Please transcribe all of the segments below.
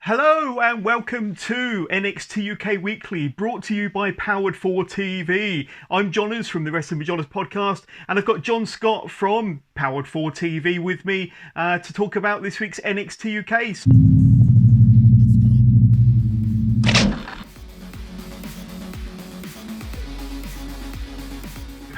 Hello and welcome to NXT UK Weekly, brought to you by Powered4 TV. I'm Johners from the Wrestling with Johners podcast, and I've got John Scott from Powered4 TV with me to talk about this week's NXT UK.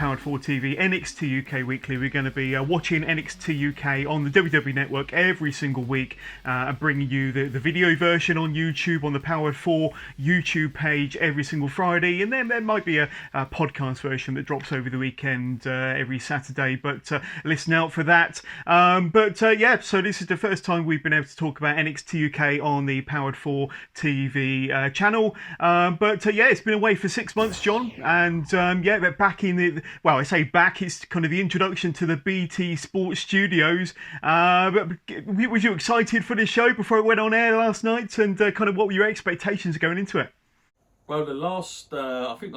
Powered4 TV, NXT UK Weekly. We're going to be watching NXT UK on the WWE Network every single week and bringing you the video version on YouTube, on the Powered4 YouTube page every single Friday. And then there might be a podcast version that drops over the weekend every Saturday, but listen out for that. So this is the first time we've been able to talk about NXT UK on the Powered4 TV channel. It's been away for 6 months, John, and we're back in the... Well, I say back, it's kind of the introduction to the BT Sports Studios. Was you excited for this show before it went on air last night? And kind of what were your expectations going into it? Well, the last 7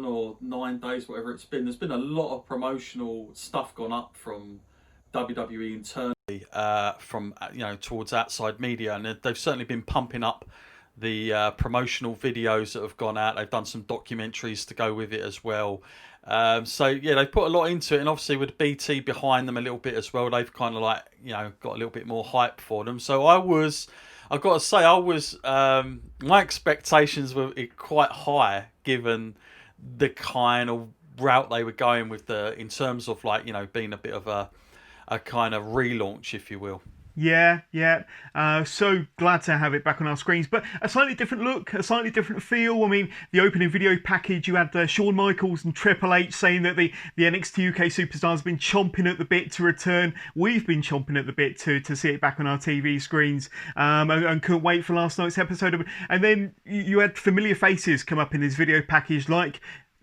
or 9 days, whatever it's been, there's been a lot of promotional stuff gone up from WWE internally, towards outside media, and they've certainly been pumping up the promotional videos that have gone out. They've done some documentaries to go with it as well. They've put a lot into it, and obviously with BT behind them a little bit as well, they've kind of got a little bit more hype for them. So I've got to say, my expectations were quite high given the kind of route they were going with in terms of being a bit of a kind of relaunch, if you will. Yeah. So glad to have it back on our screens, but a slightly different look, a slightly different feel. I mean, the opening video package, you had Shawn Michaels and Triple H saying that the NXT UK superstars have been chomping at the bit to return. We've been chomping at the bit to see it back on our TV screens, and couldn't wait for last night's episode. And then you had familiar faces come up in this video package, like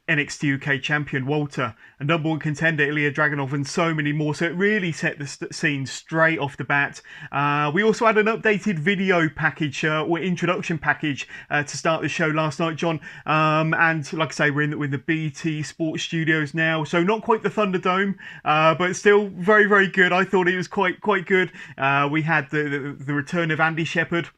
NXT UK champion Walter, a number one contender Ilya Dragunov, and so many more. So it really set the scene straight off the bat. We also had an updated video package or introduction package to start the show last night, John. And like I say, we're in the BT Sports Studios now, so not quite the Thunderdome, but still very, very good. I thought it was quite good. We had the return of Andy Shepherd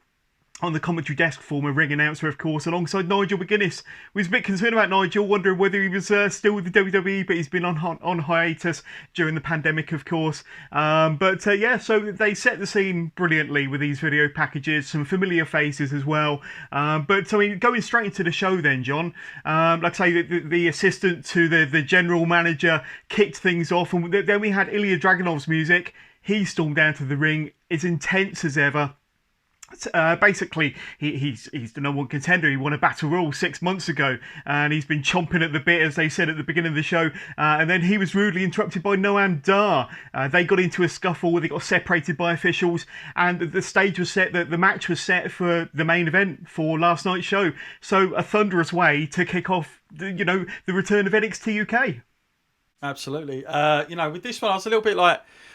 on the commentary desk, former ring announcer, of course, alongside Nigel McGuinness. We was a bit concerned about Nigel, wondering whether he was still with the WWE, but he's been on hiatus during the pandemic, of course. So they set the scene brilliantly with these video packages, some familiar faces as well. Going straight into the show then, John, like I say, the assistant to the general manager kicked things off, and then we had Ilya Dragunov's music. He stormed down to the ring, as intense as ever. Basically, he's the number one contender. He won a battle royal 6 months ago, and he's been chomping at the bit, as they said at the beginning of the show. And then he was rudely interrupted by Noam Dar. They got into a scuffle. They got separated by officials, and the stage was set. The match was set for the main event for last night's show. So a thunderous way to kick off, the return of NXT UK. Absolutely. With this one, I was a little bit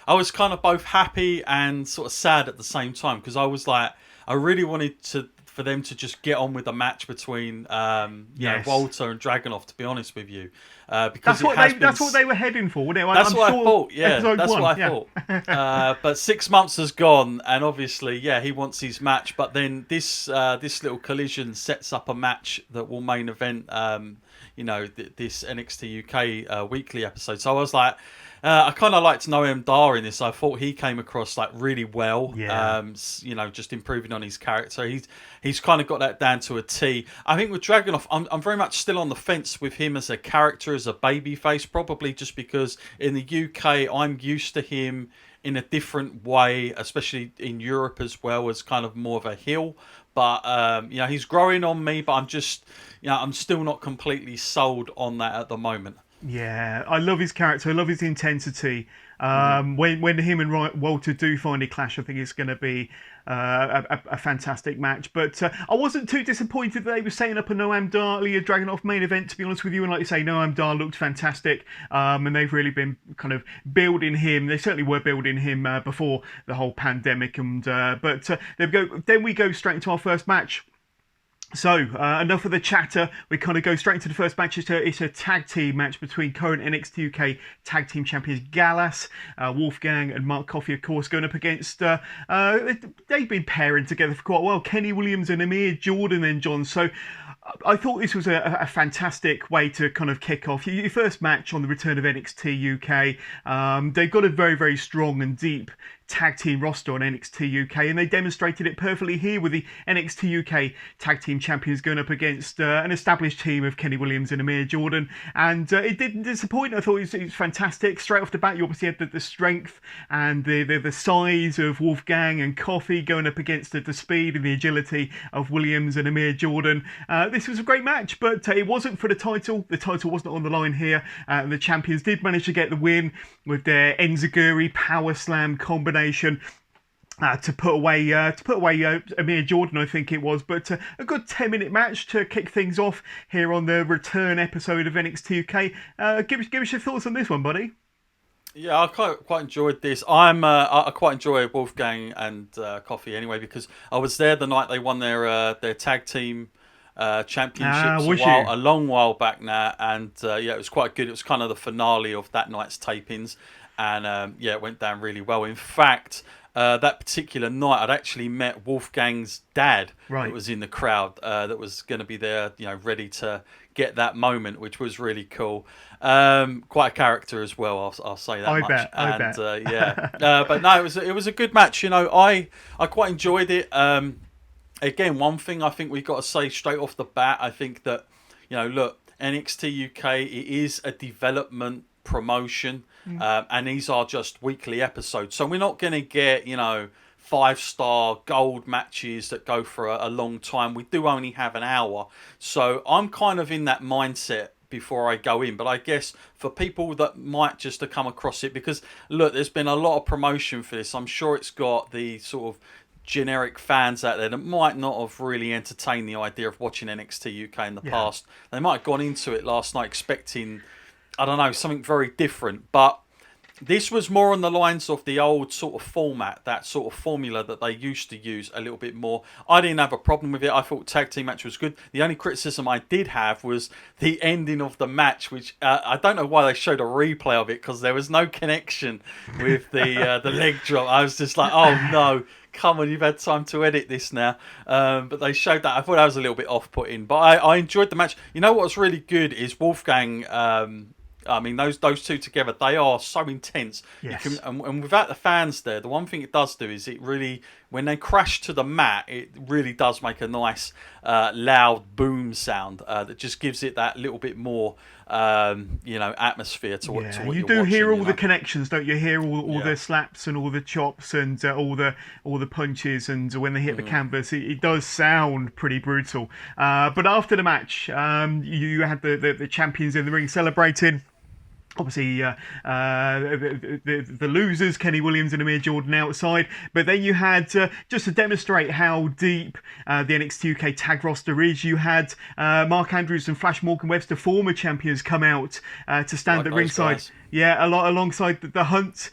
I was kind of both happy and sort of sad at the same time, because I was I really wanted for them to just get on with the match between Walter and Dragunov, to be honest with you, because that's what they were heading for, wasn't it? That's what I thought. Yeah, that's what I thought. But 6 months has gone, and obviously, he wants his match. But then this little collision sets up a match that will main event, this NXT UK weekly episode. So I was like, I kind of liked Noam Dar in this. I thought he came across really well. Yeah. Just improving on his character. He's kind of got that down to a T. I think with Dragunov, I'm very much still on the fence with him as a character, as a babyface, probably just because in the UK I'm used to him in a different way, especially in Europe as well, as kind of more of a heel. But he's growing on me, but I'm just I'm still not completely sold on that at the moment. Yeah, I love his character. I love his intensity. When him and Walter do finally clash, I think it's going to be a fantastic match. But I wasn't too disappointed that they were setting up a Noam Dar, Ilya Dragunov main event, to be honest with you. And like you say, Noam Dar looked fantastic. And they've really been kind of building him. They certainly were building him before the whole pandemic. And there we go. Then we go straight into our first match. So, enough of the chatter. We kind of go straight into the first match. It's a tag team match between current NXT UK Tag Team Champions Gallas, Wolfgang and Mark Coffey, of course, going up against... they've been pairing together for quite a while. Kenny Williams and Amir Jordan and John. So, I thought this was a fantastic way to kind of kick off your first match on the return of NXT UK. They've got a very, very strong and deep tag team roster on NXT UK, and they demonstrated it perfectly here with the NXT UK Tag Team Champions going up against an established team of Kenny Williams and Amir Jordan, and it didn't disappoint. I thought it was fantastic. Straight off the bat, you obviously had the strength and the size of Wolfgang and Coffey going up against the speed and the agility of Williams and Amir Jordan. This was a great match, but it wasn't for the title. The title wasn't on the line here. The champions did manage to get the win with their Enziguri Power Slam combination to put away Amir Jordan, I think it was. But a good 10-minute match to kick things off here on the return episode of NXT UK. Give us your thoughts on this one, buddy. Yeah, I quite enjoyed this. I quite enjoy Wolfgang and Coffey anyway, because I was there the night they won their tag team championships a long while back now, and it was quite good. It was kind of the finale of that night's tapings, and it went down really well. In fact, that particular night, I'd actually met Wolfgang's dad, that was in the crowd, that was going to be there, ready to get that moment, which was really cool. Quite a character as well, I'll say that much. I bet. But no, it was a good match. I quite enjoyed it. Again, one thing I think we've got to say straight off the bat, I think that, look, NXT UK, it is a development promotion, and these are just weekly episodes. So we're not going to get, 5-star gold matches that go for a long time. We do only have an hour. So I'm kind of in that mindset before I go in. But I guess for people that might just to come across it, because, look, there's been a lot of promotion for this. I'm sure it's got the sort of generic fans out there that might not have really entertained the idea of watching NXT UK in the past. They might have gone into it last night expecting, I don't know, something very different. But this was more on the lines of the old sort of format, that sort of formula that they used to use a little bit more. I didn't have a problem with it. I thought tag team match was good. The only criticism I did have was the ending of the match, which I don't know why they showed a replay of it, because there was no connection with the leg drop. I was just like, oh no, come on, you've had time to edit this now. But they showed that. I thought that was a little bit off-putting. But I enjoyed the match. You know what's really good is Wolfgang... I mean, those two together, they are so intense. Yes. And without the fans there, the one thing it does do is it really, when they crash to the mat, it really does make a nice loud boom sound that just gives it that little bit more, atmosphere to what you're you do watching, hear all the connections, don't you? Hear all the slaps and all the chops and all the punches, and when they hit the canvas, it does sound pretty brutal. But after the match, you had the champions in the ring celebrating. Obviously, the losers, Kenny Williams and Amir Jordan, outside. But then you had, just to demonstrate how deep the NXT UK tag roster is, you had Mark Andrews and Flash Morgan Webster, former champions, come out to stand at ringside. Guys. Yeah, alongside the Hunt,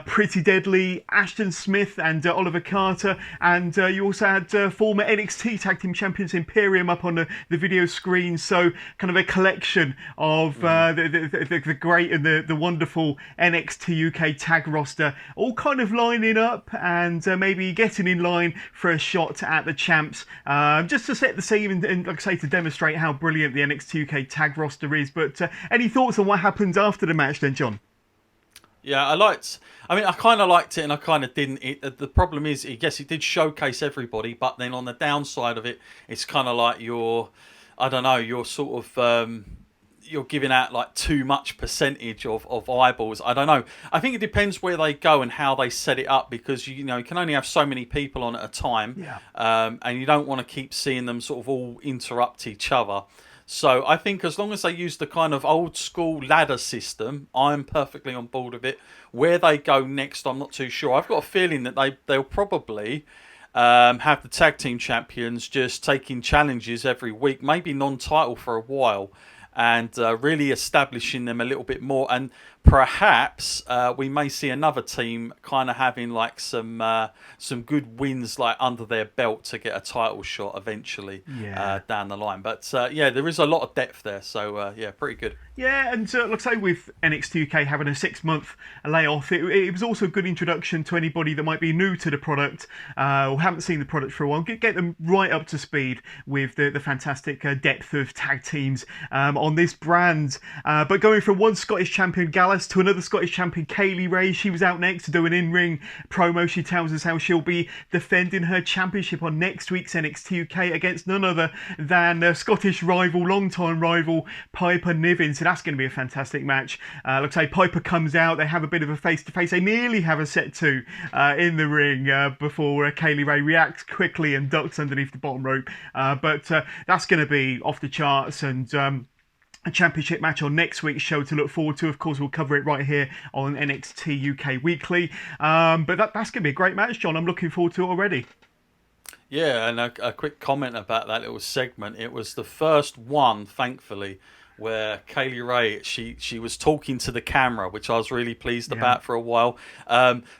Pretty Deadly, Ashton Smith and Oliver Carter. And you also had former NXT Tag Team Champions Imperium up on the video screen. So kind of a collection of the great and the wonderful NXT UK tag roster, all kind of lining up and maybe getting in line for a shot at the champs. Just to set the scene and like I say, to demonstrate how brilliant the NXT UK tag roster is. But any thoughts on what happened after the match then, John? Yeah, I kind of liked it and I kind of didn't. The problem is, yes, it did showcase everybody, but then on the downside of it, it's kind of like you're sort of, you're giving out like too much percentage of eyeballs. I don't know. I think it depends where they go and how they set it up, because you can only have so many people on at a time. Yeah. And you don't want to keep seeing them sort of all interrupt each other. So I think as long as they use the kind of old school ladder system, I'm perfectly on board with it. Where they go next, I'm not too sure. I've got a feeling that they'll probably have the tag team champions just taking challenges every week, maybe non-title for a while. and really establishing them a little bit more. And perhaps we may see another team kind of having like some good wins like under their belt to get a title shot eventually down the line. But yeah, there is a lot of depth there, so yeah, pretty good. Yeah, and like I say, with NXT UK having a 6-month layoff, it was also a good introduction to anybody that might be new to the product or haven't seen the product for a while. Get them right up to speed with the fantastic depth of tag teams on this brand. But going from one Scottish champion, Gallus, to another Scottish champion, Kaylee Ray, she was out next to do an in-ring promo. She tells us how she'll be defending her championship on next week's NXT UK against none other than Scottish rival, long-time rival, Piper Niven. So that's going to be a fantastic match. Like I say, Piper comes out, they have a bit of a face-to-face. They nearly have a set two in the ring before Kaylee Ray reacts quickly and ducks underneath the bottom rope. But that's going to be off the charts, and a championship match on next week's show to look forward to. Of course, we'll cover it right here on NXT UK Weekly. But that's going to be a great match, John. I'm looking forward to it already. Yeah, and a quick comment about that little segment. It was the first one, thankfully, where Kaylee Ray, she was talking to the camera, which I was really pleased about for a while.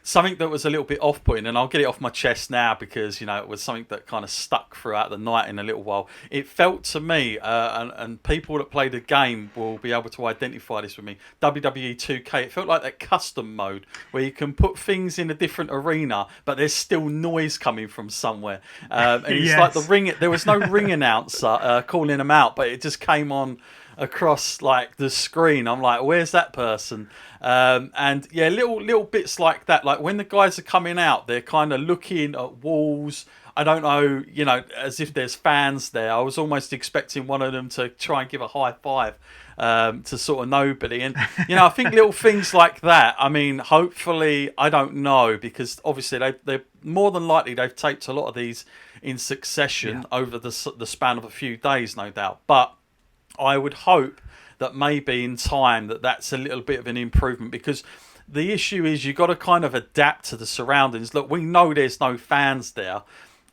Something that was a little bit off-putting, and I'll get it off my chest now because, you know, it was something that kind of stuck throughout the night in a little while. It felt to me, and people that play the game will be able to identify this with me, WWE 2K, it felt like that custom mode where you can put things in a different arena, but there's still noise coming from somewhere. And it's like the ring, there was no ring announcer calling them out, but it just came on across like the screen. I'm like, where's that person? And yeah, little bits like that. Like when the guys are coming out, they're kind of looking at walls. I don't know, you know, as if there's fans there. I was almost expecting one of them to try and give a high five to sort of nobody. And, you know, I think little things like that, I mean, hopefully, I don't know, because obviously they're more than likely they've taped a lot of these in succession over the span of a few days, no doubt. But I would hope that maybe in time that's a little bit of an improvement, because the issue is you've got to kind of adapt to the surroundings. Look, we know there's no fans there,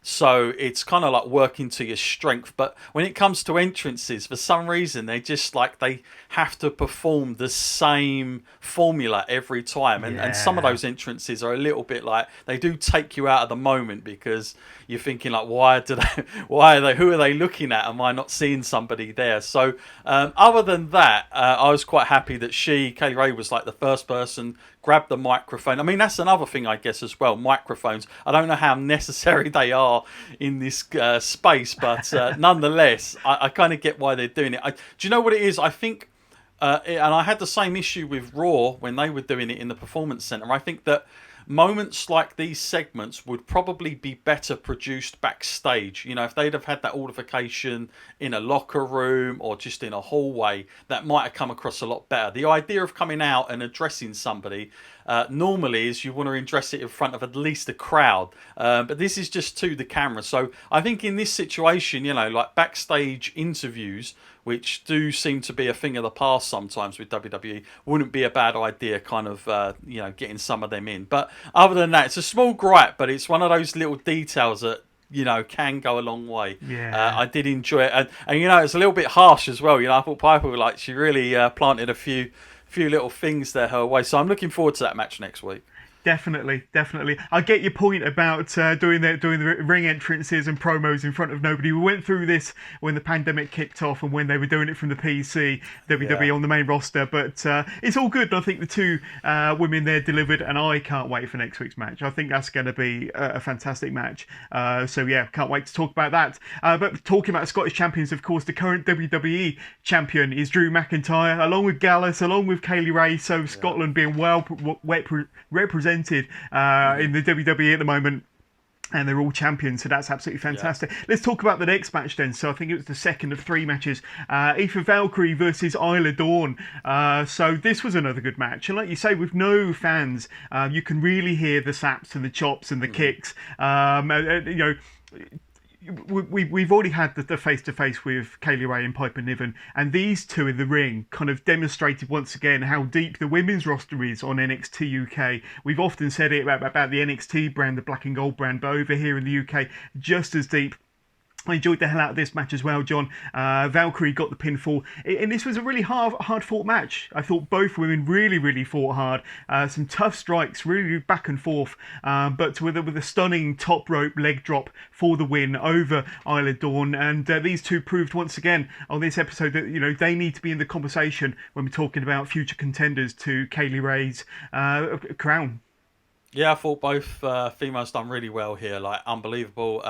so it's kind of like working to your strength. But when it comes to entrances, for some reason, they just like they have to perform the same formula every time. And some of those entrances are a little bit like, they do take you out of the moment, because you're thinking like, who are they looking at? Am I not seeing somebody there? So other than that, I was quite happy that Kaylee Ray was like the first person, grabbed the microphone. I mean, that's another thing, I guess, as well. Microphones. I don't know how necessary they are in this space, but nonetheless, I kind of get why they're doing it. Do you know what it is? I think, and I had the same issue with Raw when they were doing it in the Performance Center. I think that moments like these segments would probably be better produced backstage. You know, if they'd have had that altercation in a locker room or just in a hallway, that might have come across a lot better. The idea of coming out and addressing somebody normally is you want to address it in front of at least a crowd. But this is just to the camera. So I think in this situation, you know, like backstage interviews, which do seem to be a thing of the past sometimes with WWE, wouldn't be a bad idea, kind of, you know, getting some of them in. But other than that, it's a small gripe, but it's one of those little details that, you know, can go a long way. I did enjoy it. And you know, it's a little bit harsh as well. You know, I thought Piper, like, she really planted a few little things there her way. So I'm looking forward to that match next week. Definitely. I get your point about doing the ring entrances and promos in front of nobody. We went through this when the pandemic kicked off and when they were doing it from the PC, WWE on the main roster. But it's all good. I think the two women there delivered, and I can't wait for next week's match. I think that's going to be a fantastic match. So yeah, can't wait to talk about that. But talking about Scottish champions, of course, the current WWE champion is Drew McIntyre, along with Gallus, along with Kaylee Ray. So Scotland being well represented in the WWE at the moment, and they're all champions, so that's absolutely fantastic. Let's talk about the next match then. So I think it was the second of 3 matches, Aoife Valkyrie versus Isla Dawn. So this was another good match, and like you say, with no fans, you can really hear the saps and the chops and the kicks. You know, we've already had the face-to-face with Kaylee Ray and Piper Niven, and these two in the ring kind of demonstrated once again how deep the women's roster is on NXT UK. We've often said it about the NXT brand, the black and gold brand, but over here in the UK, just as deep. I enjoyed the hell out of this match as well, John. Valkyrie got the pinfall, and this was a really hard-fought match. I thought both women really fought hard. Some tough strikes, really back and forth, but with a stunning top rope leg drop for the win over Isla Dawn. And these two proved once again on this episode that they need to be in the conversation when we're talking about future contenders to Kaylee Ray's crown. Yeah, I thought both females done really well here, like unbelievable.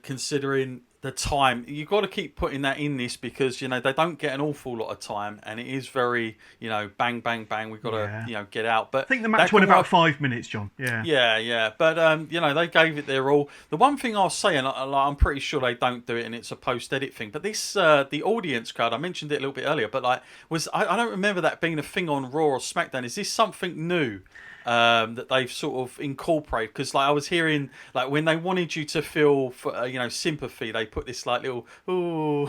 Considering the time, you've got to keep putting that in this because, they don't get an awful lot of time and it is very, bang, bang, bang. We've got to, get out. But I think the match went about 5 minutes, John. Yeah. Yeah. But, they gave it their all. The one thing I'll say, and I'm pretty sure they don't do it and it's a post-edit thing, but this, the audience card, I mentioned it a little bit earlier, but I don't remember that being a thing on Raw or SmackDown. Is this something new? That they've sort of incorporated, because I was hearing when they wanted you to feel sympathy, they put this little ooh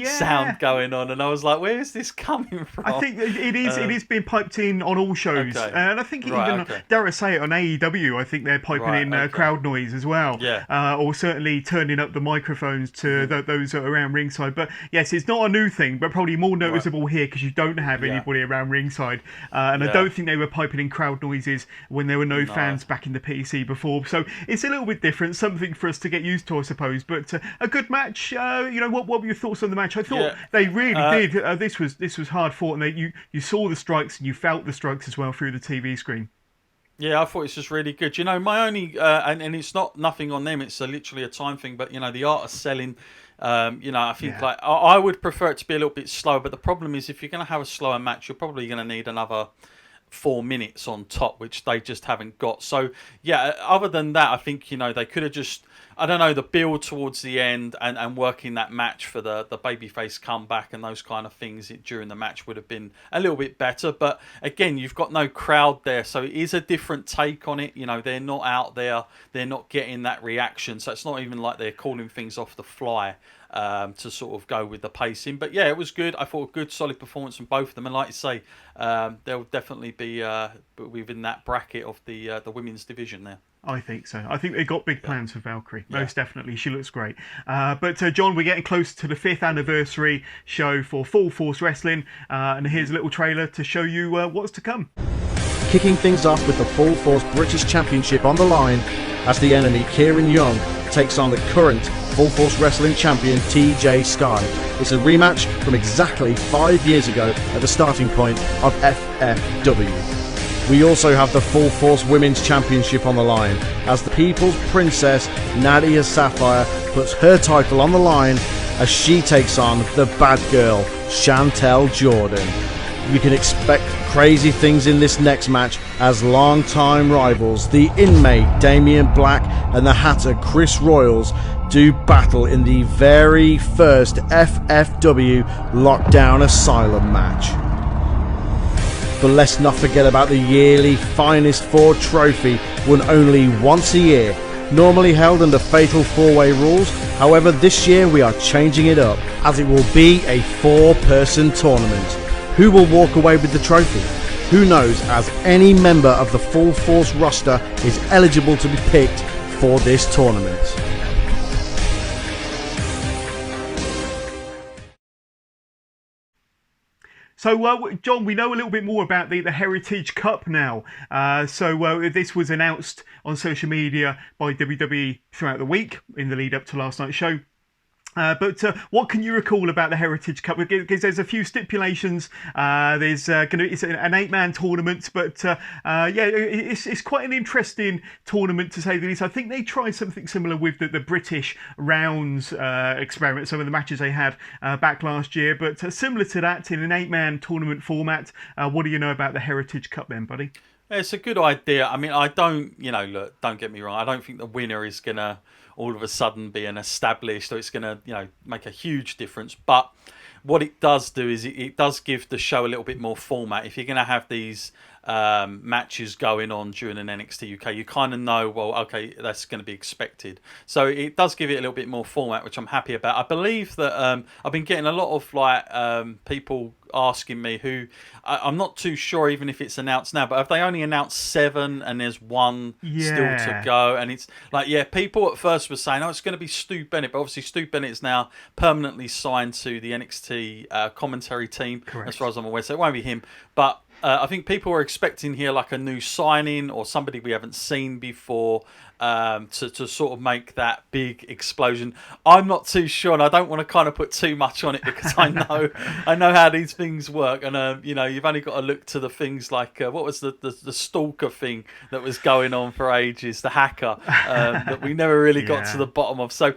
sound going on, and I was like, where is this coming from? I think it is being piped in on all shows, and I think dare I say it, on AEW, I think they're piping in crowd noise as well, or certainly turning up the microphones to those around ringside. But yes, it's not a new thing, but probably more noticeable here because you don't have anybody around ringside, and I don't think they were piping in crowd noises when there were no fans back in the PC before, so it's a little bit different, something for us to get used to, I suppose. But a good match. What were your thoughts on the match? I thought they really did. This was hard fought, and you saw the strikes and you felt the strikes as well through the TV screen. Yeah, I thought it was just really good. My only and it's not nothing on them. It's literally a time thing. But the art of selling. I think I would prefer it to be a little bit slower. But the problem is, if you're going to have a slower match, you're probably going to need another 4 minutes on top, which they just haven't got. So other than that, I think they could have just, I don't know, the build towards the end and working that match for the babyface comeback and those kind of things during the match would have been a little bit better. But again, you've got no crowd there, so it is a different take on it. They're not out there, they're not getting that reaction, so it's not even like they're calling things off the fly to sort of go with the pacing. But it was good. I thought a good solid performance from both of them, and like you say, they'll definitely be within that bracket of the women's division there. I think so. I think they got big plans for Valkyrie. Most definitely. She looks great. But John, we're getting close to the 5th anniversary show for Full Force Wrestling, and here's a little trailer to show you what's to come. Kicking things off with the Full Force British Championship on the line as the enemy, Kieran Young, takes on the current Full Force Wrestling champion, TJ Sky. It's a rematch from exactly 5 years ago at the starting point of FFW. We also have the Full Force Women's Championship on the line as the People's Princess Nadia Sapphire puts her title on the line as she takes on the bad girl Chantel Jordan. You can expect crazy things in this next match as long-time rivals, the Inmate Damian Black and the Hatter Chris Royals, do battle in the very first FFW Lockdown Asylum match. But let's not forget about the yearly Finest Four trophy, won only once a year, normally held under Fatal 4-Way rules. However, this year we are changing it up as it will be a 4-person tournament. Who will walk away with the trophy? Who knows, as any member of the Full Force roster is eligible to be picked for this tournament. So, John, we know a little bit more about the Heritage Cup now. This was announced on social media by WWE throughout the week in the lead up to last night's show. But what can you recall about the Heritage Cup? Because there's a few stipulations. It's an 8-man tournament, but it's quite an interesting tournament to say the least. I think they tried something similar with the British rounds experiment, some of the matches they had back last year, but similar to that in an 8-man tournament format. What do you know about the Heritage Cup then, buddy? It's a good idea. I mean, I don't, look, don't get me wrong. I don't think the winner is going to all of a sudden be an established, or it's going to, make a huge difference. But what it does do is it does give the show a little bit more format. If you're going to have these matches going on during an NXT UK, you kind of know, well, okay, that's going to be expected. So it does give it a little bit more format, which I'm happy about. I believe that I've been getting a lot of people asking me who I'm not too sure even if it's announced now, but have they only announced 7 and there's 1 still to go? And it's like, yeah, people at first were saying, oh, it's going to be Stu Bennett, but obviously Stu Bennett is now permanently signed to the NXT commentary team. Correct. As far as I'm aware, so it won't be him. But I think people are expecting here like a new signing or somebody we haven't seen before to sort of make that big explosion. I'm not too sure, and I don't want to kind of put too much on it because I know how these things work. And you've only got to look to the things like what was the stalker thing that was going on for ages, the hacker that we never really got to the bottom of. So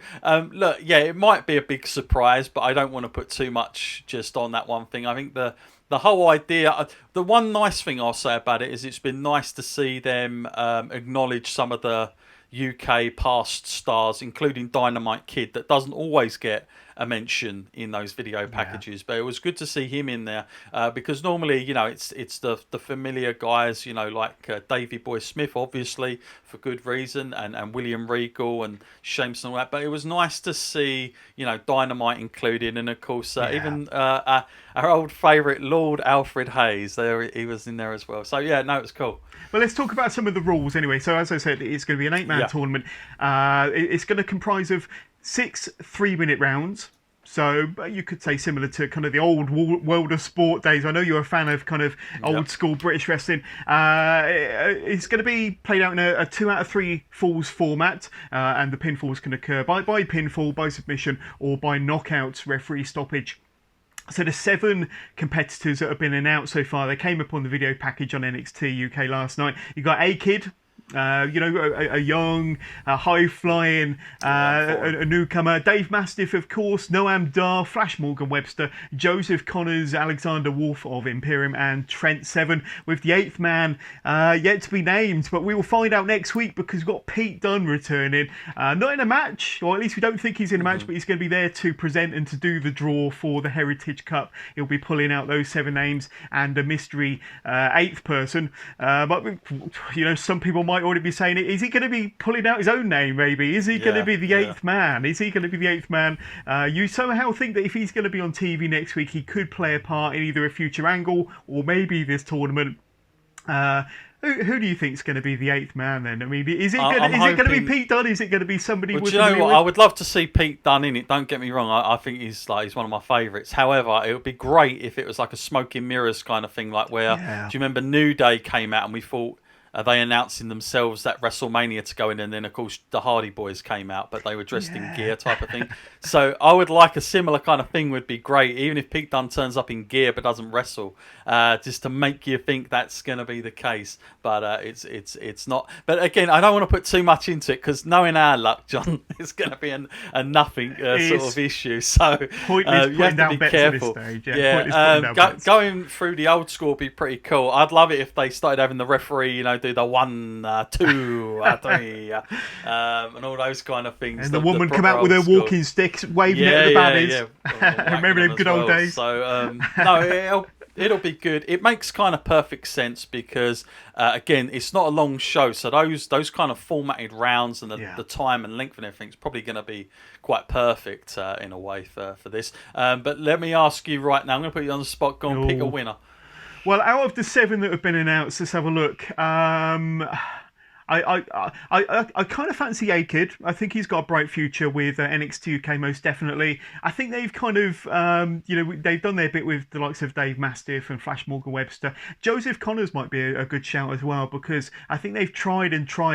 look, yeah, it might be a big surprise, but I don't want to put too much just on that one thing. I think the whole idea, the one nice thing I'll say about it is it's been nice to see them acknowledge some of the UK past stars, including Dynamite Kid, that doesn't always get a mention in those video packages, but it was good to see him in there because normally, it's the familiar guys, like Davey Boy Smith, obviously for good reason, and William Regal and Sheamus and all that. But it was nice to see, Dynamite included, and of course even our old favourite Lord Alfred Hayes. He was in there as well. So yeah, no, it was cool. Well, let's talk about some of the rules anyway. So as I said, it's going to be an 8-man tournament. It's going to comprise of 6 3-minute rounds. So you could say similar to kind of the old World of Sport days. I know you're a fan of kind of old school British wrestling. It's going to be played out in a 2 out of 3 falls format, and the pinfalls can occur by pinfall, by submission, or by knockout referee stoppage. So the 7 competitors that have been announced so far, they came up on the video package on NXT UK last night. You got A-Kid, a young, high-flying, a newcomer. Dave Mastiff, of course, Noam Dar, Flash Morgan Webster, Joseph Connors, Alexander Wolf of Imperium, and Trent Seven, with the 8th man yet to be named. But we will find out next week because we've got Pete Dunne returning. Not in a match, or at least we don't think he's in a match, but he's going to be there to present and to do the draw for the Heritage Cup. He'll be pulling out those 7 names and a mystery 8th person. But, some people might already be saying, is he going to be pulling out his own name, maybe? Is he going to be the 8th man? Is he going to be the 8th man? You somehow think that if he's going to be on TV next week, he could play a part in either a future angle or maybe this tournament. Who do you think is going to be the 8th man then? I mean, is it going to be Pete Dunne? Is it going to be somebody? Well, do you know what? I would love to see Pete Dunne in it. Don't get me wrong. I think he's one of my favourites. However, it would be great if it was like a Smoke and Mirrors kind of thing, like where do you remember New Day came out and we thought. They announcing themselves at WrestleMania to go in, and then of course the Hardy Boys came out, but they were dressed in gear type of thing. So I would like a similar kind of thing would be great, even if Pete Dunne turns up in gear but doesn't wrestle, just to make you think that's going to be the case. But it's not. But again, I don't want to put too much into it because knowing our luck, John, it's going to be a nothing sort of issue. So you have to be careful. Going through the old school would be pretty cool. I'd love it if they started having the referee, do the 1, 2, 3, and all those kind of things. And the woman come out with her walking stick, waving at the baddies. Remember them good old days. So no, it'll be good. It makes kind of perfect sense because again, it's not a long show, so those kind of formatted rounds and the time and length and everything is probably going to be quite perfect in a way for this. But let me ask you right now. I'm going to put you on the spot. Go and pick a winner. Well, out of the 7 that have been announced, let's have a look. I kind of fancy A-Kid. I think he's got a bright future with NXT UK, most definitely. I think they've kind of, they've done their bit with the likes of Dave Mastiff and Flash Morgan Webster. Joseph Connors might be a good shout as well because I think they've tried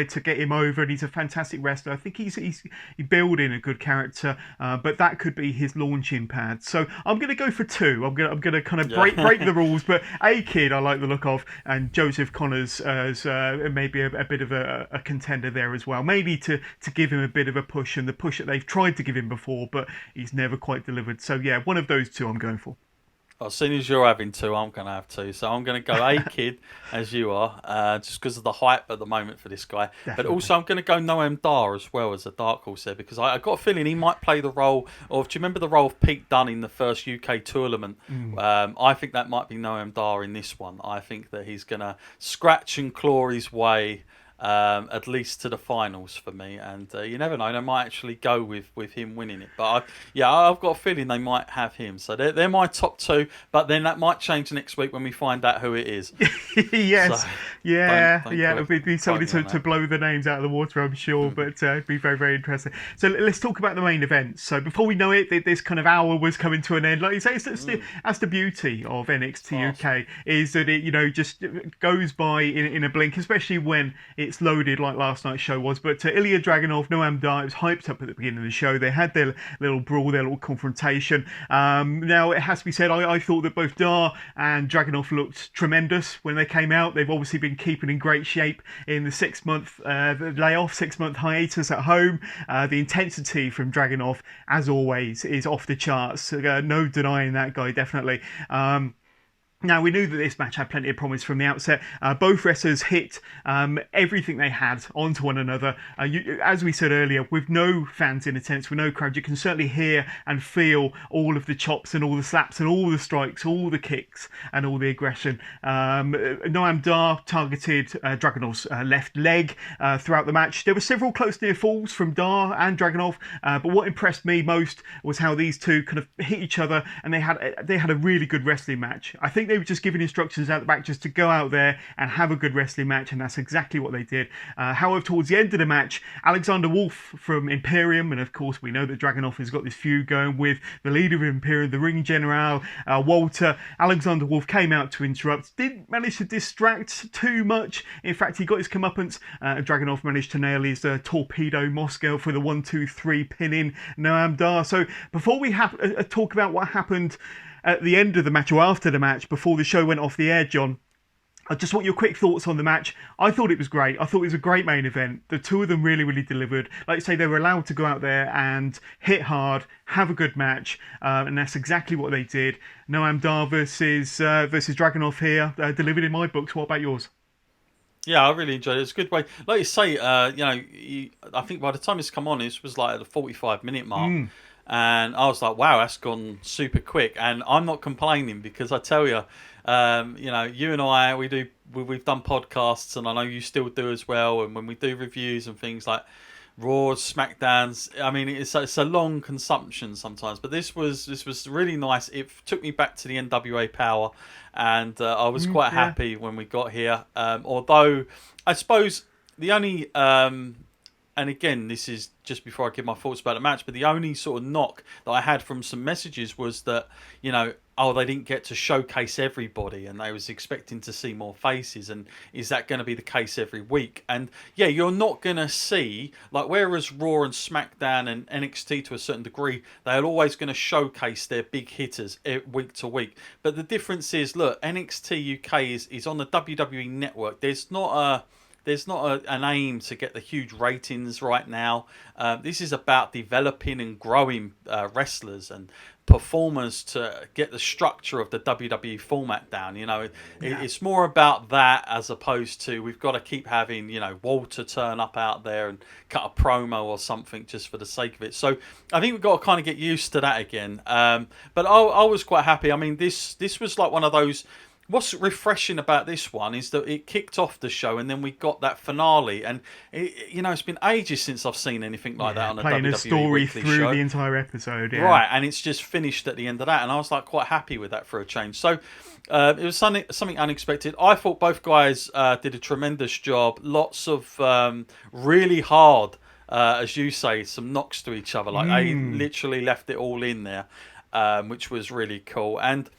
to get him over, and he's a fantastic wrestler. I think he's building a good character, but that could be his launching pad. So I'm going to go for 2. I'm going to kind of break the rules, but A-Kid I like the look of, and Joseph Connors as maybe a bit of a contender there as well, maybe to give him a bit of a push, and the push that they've tried to give him before but he's never quite delivered. So yeah, one of those 2 I'm going for. Well, as soon as you're having two, I'm going to have two. So I'm going to go A-Kid, as you are, just because of the hype at the moment for this guy. Definitely. But also I'm going to go Noam Dar as well as a dark horse there, because I got a feeling he might play the role of, do you remember the role of Pete Dunne in the first UK tournament? I think that might be Noam Dar in this one. I think that he's going to scratch and claw his way at least to the finals for me, and you never know, they might actually go with him winning it. But I've got a feeling they might have him, so they're my top two. But then that might change next week when we find out who it is. Yes, so don't it'd be somebody to blow the names out of the water, I'm sure, but it'd be very, very interesting. So let's talk about the main event. So before we know it, this kind of hour was coming to an end. Like you say, that's the beauty of NXT UK, is that it just goes by in a blink, especially when it's loaded like last night's show was. But Ilya Dragunov, Noam Dar, it was hyped up at the beginning of the show. They had their little brawl, their little confrontation. Now it has to be said, I thought that both Dar and Dragunov looked tremendous when they came out. They've obviously been keeping in great shape in the 6-month layoff, 6-month hiatus at home. The intensity from Dragunov, as always, is off the charts. No denying that guy, definitely. Now, we knew that this match had plenty of promise from the outset. Both wrestlers hit everything they had onto one another. As we said earlier, with no fans in attendance, with no crowd, you can certainly hear and feel all of the chops and all the slaps and all the strikes, all the kicks and all the aggression. Noam Dar targeted Dragunov's left leg throughout the match. There were several close near falls from Dar and Dragunov, but what impressed me most was how these two kind of hit each other, and they had a really good wrestling match. I think they were just giving instructions out the back just to go out there and have a good wrestling match, and that's exactly what they did. However, towards the end of the match, Alexander Wolf from Imperium, and of course we know that Dragunov has got this feud going with the leader of Imperium, the ring general, Walter. Alexander Wolf came out to interrupt, didn't manage to distract too much. In fact, he got his comeuppance. Dragunov managed to nail his torpedo Moscow for the 1-2-3 pin in Noam Dar. So before we talk about what happened at the end of the match, or after the match, before the show went off the air, John, I just want your quick thoughts on the match. I thought it was great. I thought it was a great main event. The two of them really, really delivered. Like you say, they were allowed to go out there and hit hard, have a good match, and that's exactly what they did. Noam Dar versus Dragunov here, delivered in my books. What about yours? Yeah, I really enjoyed it. It's a good way. Like you say, I think by the time it's come on, it was like at the 45-minute mark. And I was like, wow, that's gone super quick. And I'm not complaining, because I tell you, you and I, we've done podcasts, and I know you still do as well. And when we do reviews and things like Raws, Smackdowns, I mean, it's a long consumption sometimes. But this was really nice. It took me back to the NWA Power, and I was quite happy when we got here. Although I suppose the only and again, this is just before I give my thoughts about the match, but the only sort of knock that I had from some messages was that, they didn't get to showcase everybody, and they was expecting to see more faces, and is that going to be the case every week? And yeah, you're not going to see, like, whereas Raw and SmackDown and NXT to a certain degree, they're always going to showcase their big hitters week to week. But the difference is, look, NXT UK is on the WWE Network. There's not an aim to get the huge ratings right now. This is about developing and growing wrestlers and performers to get the structure of the WWE format down. It's more about that, as opposed to we've got to keep having Walter turn up out there and cut a promo or something just for the sake of it. So I think we've got to kind of get used to that again. But I was quite happy. I mean, this was like one of those. What's refreshing about this one is that it kicked off the show, and then we got that finale, and it's been ages since I've seen anything like that on a playing WWE a story Weekly through show. The entire episode, right? And it's just finished at the end of that, and I was like quite happy with that for a change. So it was something unexpected. I thought both guys did a tremendous job. Lots of really hard, as you say, some knocks to each other. Like they literally left it all in there, which was really cool. And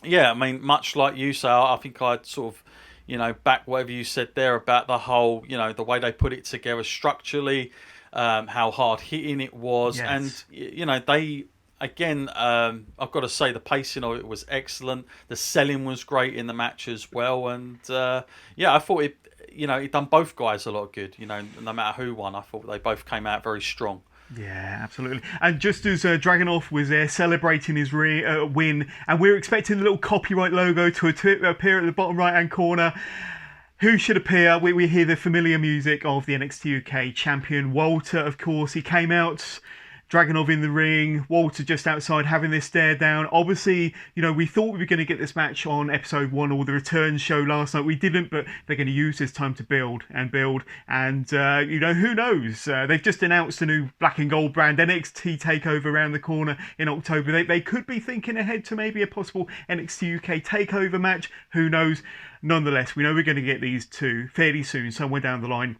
yeah, I mean, much like you say, I think I'd sort of, back whatever you said there about the whole, the way they put it together structurally, how hard hitting it was. Yes. And, they, again, I've got to say the pacing of it was excellent. The selling was great in the match as well. And, I thought it done both guys a lot of good, no matter who won. I thought they both came out very strong. Yeah, absolutely. And just as Dragunov was there celebrating his win, and we were expecting the little copyright logo to appear at the bottom right-hand corner, who should appear? We hear the familiar music of the NXT UK champion, Walter, of course. He came out, Dragunov in the ring, Walter just outside having this stare down. Obviously, we thought we were going to get this match on episode 1 or the return show last night. We didn't, but they're going to use this time to build. And, who knows? They've just announced a new black and gold brand, NXT takeover around the corner in October. They could be thinking ahead to maybe a possible NXT UK takeover match. Who knows? Nonetheless, we know we're going to get these two fairly soon, somewhere down the line.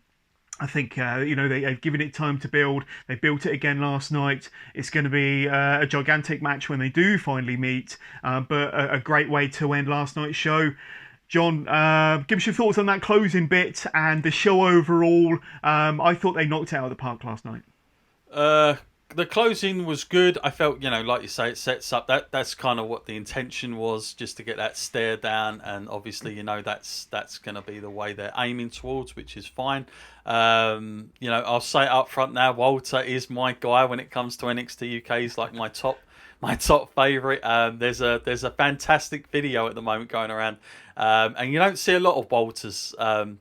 I think, they've given it time to build. They built it again last night. It's going to be a gigantic match when they do finally meet, but a great way to end last night's show. John, give us your thoughts on that closing bit and the show overall. I thought they knocked it out of the park last night. The closing was good. I felt, like you say, it sets up that's kind of what the intention was, just to get that stare down, and obviously, that's going to be the way they're aiming towards, which is fine. I'll say it up front now, Walter is my guy when it comes to NXT UK. He's like my top favourite. There's a fantastic video at the moment going around, and you don't see a lot of Walter's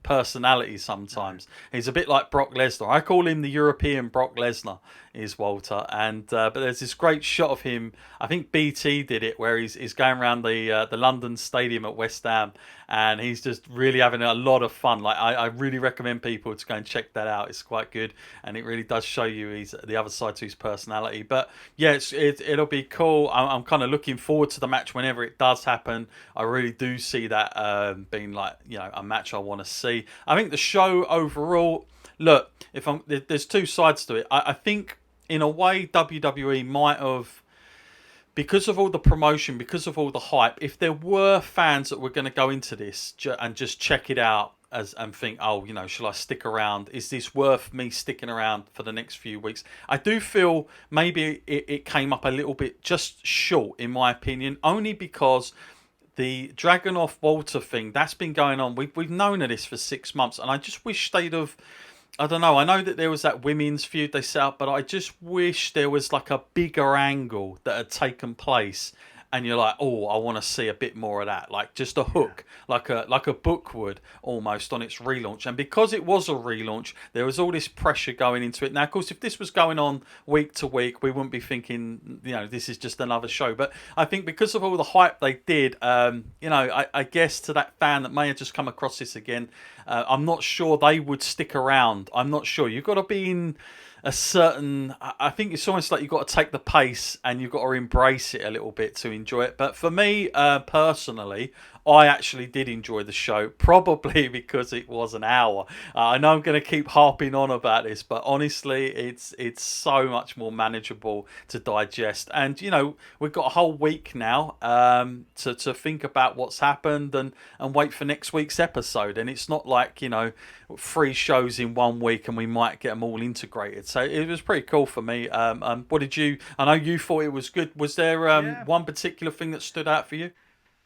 personality sometimes. He's a bit like Brock Lesnar. I call him the European Brock Lesnar, is Walter. And but there's this great shot of him, I think BT did it, where he's going around the London Stadium at West Ham, and he's just really having a lot of fun. Like I really recommend people to go and check that out. It's quite good, and it really does show you the other side to his personality. But yeah, it'll be cool. I'm kind of looking forward to the match whenever it does happen. I really do see that being like, a match I want to see. I think the show overall, look, there's two sides to it. I think in a way WWE might have, because of all the promotion, because of all the hype, if there were fans that were going to go into this and just check it out and think, shall I stick around? Is this worth me sticking around for the next few weeks? I do feel maybe it came up a little bit just short, in my opinion, only because the Dragunov Walter thing, that's been going on. We've known of this for 6 months, and I just wish they'd have, I don't know, I know that there was that women's feud they set up, but I just wish there was like a bigger angle that had taken place, and you're like, oh, I want to see a bit more of that, like just a hook, like a book would almost on its relaunch. And because it was a relaunch, there was all this pressure going into it. Now, of course, if this was going on week to week, we wouldn't be thinking, this is just another show. But I think because of all the hype they did, I guess to that fan that may have just come across this again, I'm not sure they would stick around. I'm not sure. You've got to be in a certain, I think it's almost like you've got to take the pace and you've got to embrace it a little bit to enjoy it. But for me, personally, I actually did enjoy the show, probably because it was an hour. I know I'm going to keep harping on about this, but honestly, it's so much more manageable to digest. And, we've got a whole week now to think about what's happened and wait for next week's episode. And it's not like, 3 shows in 1 week and we might get them all integrated. So it was pretty cool for me. What did you, I know you thought it was good. Was there one particular thing that stood out for you?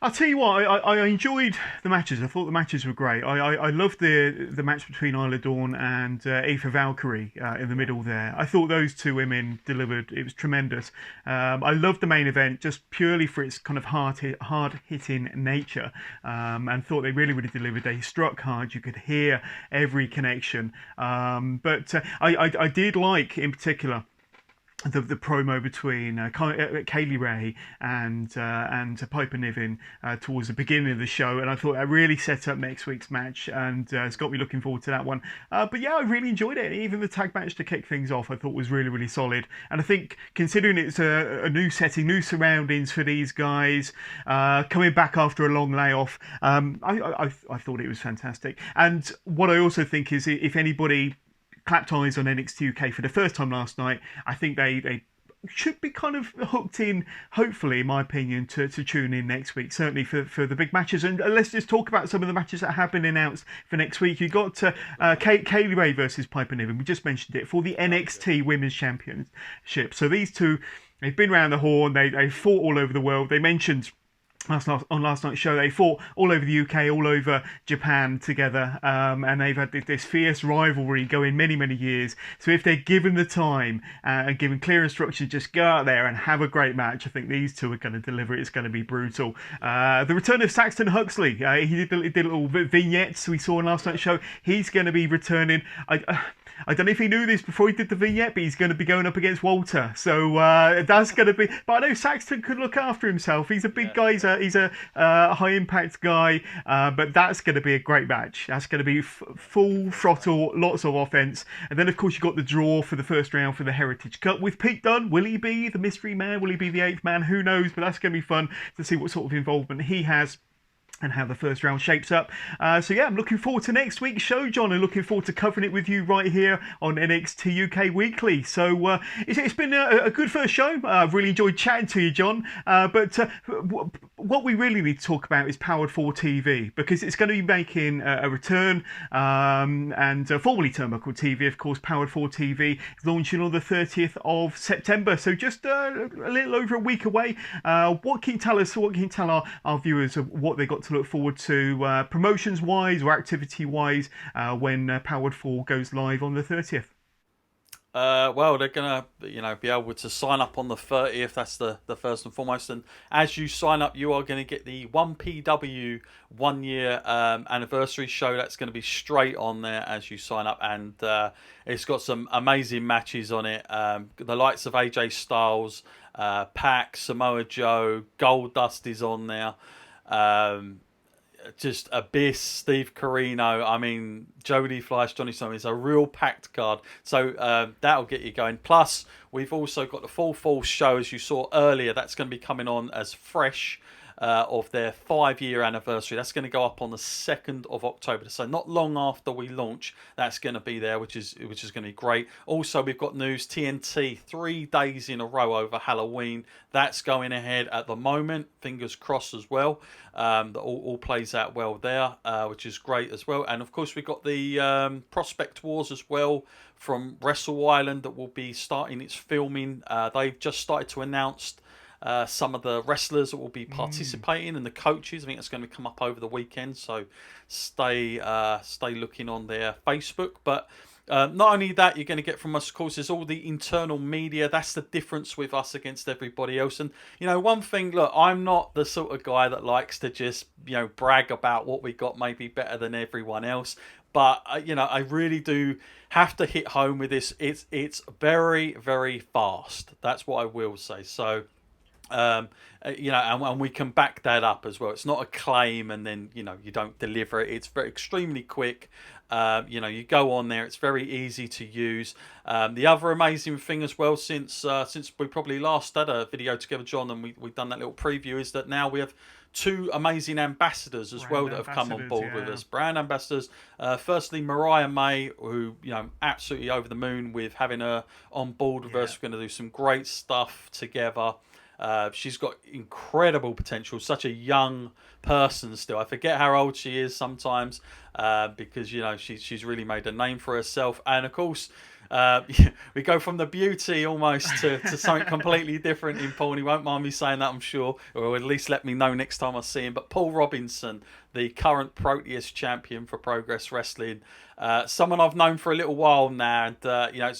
I'll tell you what, I enjoyed the matches. I thought the matches were great. I loved the match between Isla Dawn and Aoife Valkyrie in the middle there. I thought those two women delivered. It was tremendous. I loved the main event just purely for its kind of hard-hitting nature, and thought they really delivered. They struck hard. You could hear every connection. But I did like, in particular, the promo between Kaylee Ray and Piper Niven towards the beginning of the show, and I thought that really set up next week's match, and it's got me looking forward to that one. But yeah, I really enjoyed it. Even the tag match to kick things off, I thought was really solid. And I think, considering it's a new setting, new surroundings for these guys, coming back after a long layoff, I thought it was fantastic. And what I also think is, if anybody clapped eyes on NXT UK for the first time last night, I think they should be kind of hooked in, hopefully, in my opinion, to tune in next week, certainly for the big matches. And let's just talk about some of the matches that have been announced for next week. You've got Kaylee Ray versus Piper Niven. We just mentioned it, for the NXT Women's Championship. So these two, they've been around the horn. They fought all over the world. They mentioned on last night's show. They fought all over the UK, all over Japan together, and they've had this fierce rivalry going many years. So if they're given the time and given clear instructions, just go out there and have a great match, I think these two are going to deliver it. It's going to be brutal. The return of Saxton Huxley, he did little vignettes we saw on last night's show. He's going to be returning. I don't know if he knew this before he did the vignette, but he's going to be going up against Walter. So that's going to be... But I know Saxton could look after himself. He's a big guy. He's a high-impact guy. But that's going to be a great match. That's going to be full throttle, lots of offense. And then, of course, you've got the draw for the first round for the Heritage Cup with Pete Dunne. Will he be the mystery man? Will he be the 8th man? Who knows? But that's going to be fun to see what sort of involvement he has and how the first round shapes up. So yeah, I'm looking forward to next week's show, John, and looking forward to covering it with you right here on NXT UK Weekly. So it's been a good first show. I've really enjoyed chatting to you, John. But what we really need to talk about is Powered4 TV, because it's going to be making a return, and formerly Turnbuckle TV, of course. Powered4 TV is launching on the 30th of September, so just a little over a week away. What can you tell us? What can you tell our viewers of what they got to look forward to promotions wise or activity wise when Powered4 goes live on the 30th? Well, they're gonna, be able to sign up on the 30th. That's the first and foremost. And as you sign up, you are going to get the 1PW 1 year anniversary show. That's going to be straight on there as you sign up, and it's got some amazing matches on it. The likes of AJ Styles, Pac, Samoa Joe, Goldust is on there. Just Abyss, Steve Corino, I mean, Jody Fleisch, Johnny Storm. It's a real packed card. So that'll get you going. Plus, we've also got the Full Force show, as you saw earlier. That's going to be coming on as fresh of their 5-year anniversary. That's going to go up on the 2nd of October. So not long after we launch, that's going to be there, which is going to be great. Also, we've got news, TNT 3 days in a row over Halloween. That's going ahead at the moment. Fingers crossed as well. That all plays out well there, which is great as well. And of course, we've got the Prospect Wars as well from Wrestle Island that will be starting its filming. They've just started to announce some of the wrestlers that will be participating and the coaches. I think it's going to come up over the weekend, so stay looking on their Facebook. But not only that, you're going to get from us, of course, is all the internal media. That's the difference with us against everybody else. And one thing, look, I'm not the sort of guy that likes to just brag about what we got maybe better than everyone else. But I really do have to hit home with this. It's very, very fast. That's what I will say. So. And we can back that up as well. It's not a claim and then you don't deliver it. It's very extremely quick. You go on there. It's very easy to use. The other amazing thing as well, since we probably last had a video together, John, and we've done that little preview, is that now we have 2 amazing ambassadors as well that have come on board with us. Brand ambassadors. Firstly, Mariah May, who absolutely over the moon with having her on board with us. We're going to do some great stuff together. She's got incredible potential. Such a young person still. I forget how old she is sometimes because she's really made a name for herself. And of course, we go from the beauty almost to something completely different in Paul. And he won't mind me saying that, I'm sure, or at least let me know next time I see him. But Paul Robinson, the current Proteus champion for Progress Wrestling, someone I've known for a little while now, and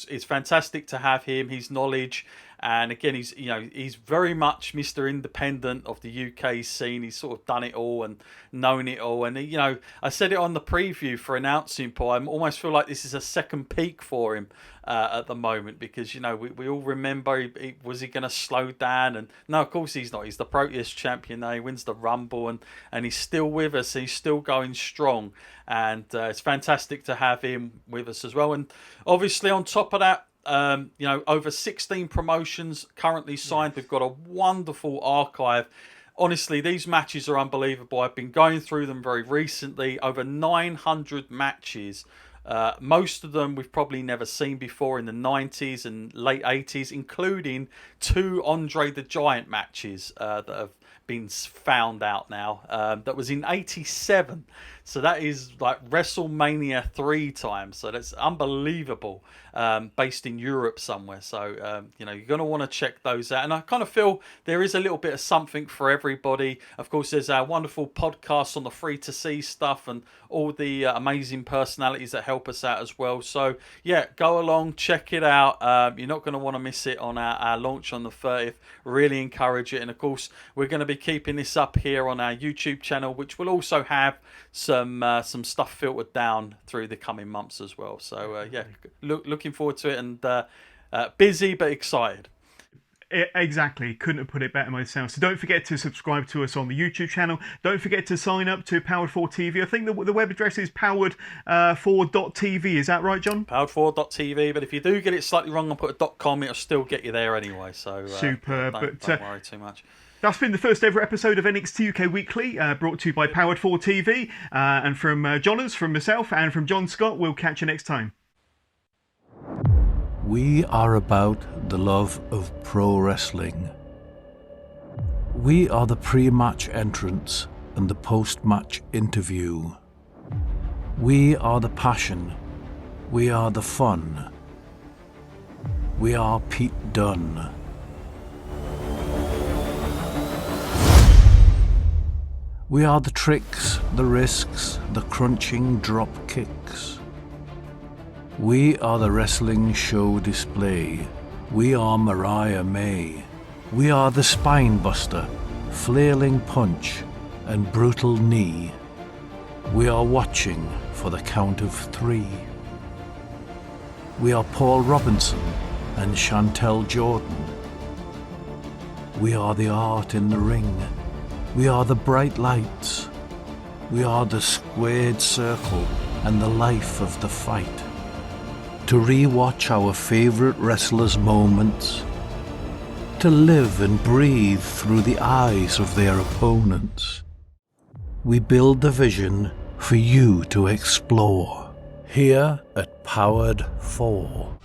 it's fantastic to have him. His knowledge. And again, he's very much Mr. Independent of the UK scene. He's sort of done it all and known it all. And I said it on the preview for announcing Paul. I almost feel like this is a second peak for him at the moment, because we all remember was he going to slow down? And no, of course he's not. He's the Proteus champion now. He wins the Rumble and he's still with us. He's still going strong, and it's fantastic to have him with us as well. And obviously on top of that, over 16 promotions currently signed. We've got a wonderful archive. Honestly, these matches are unbelievable. I've been going through them very recently. Over 900 matches. Most of them we've probably never seen before in the 90s and late 80s, including 2 Andre the Giant matches that have been found out now. That was in 87. So that is like WrestleMania 3 times. So that's unbelievable. Based in Europe somewhere. So, you're going to want to check those out. And I kind of feel there is a little bit of something for everybody. Of course, there's our wonderful podcast on the free to see stuff and all the amazing personalities that help us out as well. So, yeah, go along, check it out. You're not going to want to miss it on our launch on the 30th. Really encourage it. And, of course, we're going to be keeping this up here on our YouTube channel, which will also have some stuff filtered down through the coming months as well. So, looking forward to it, and busy but excited. Exactly, couldn't have put it better myself. So don't forget to subscribe to us on the YouTube channel. Don't forget to sign up to Powered4 TV. I think the web address is powered4.tv. Is that right, John? Powered4.tv, but if you do get it slightly wrong and put a .com, it'll still get you there anyway. So superb. Don't worry too much. That's been the first ever episode of NXT UK Weekly, brought to you by Powered4 TV. And from Johners, from myself, and from John Scott, we'll catch you next time. We are about the love of pro wrestling. We are the pre-match entrance and the post-match interview. We are the passion. We are the fun. We are Pete Dunne. We are the tricks, the risks, the crunching drop kicks. We are the wrestling show display. We are Mariah May. We are the spine buster, flailing punch and brutal knee. We are watching for the count of 3. We are Paul Robinson and Chantel Jordan. We are the art in the ring. We are the bright lights. We are the squared circle and the life of the fight. To re-watch our favourite wrestlers' moments, to live and breathe through the eyes of their opponents. We build the vision for you to explore, here at Powered 4.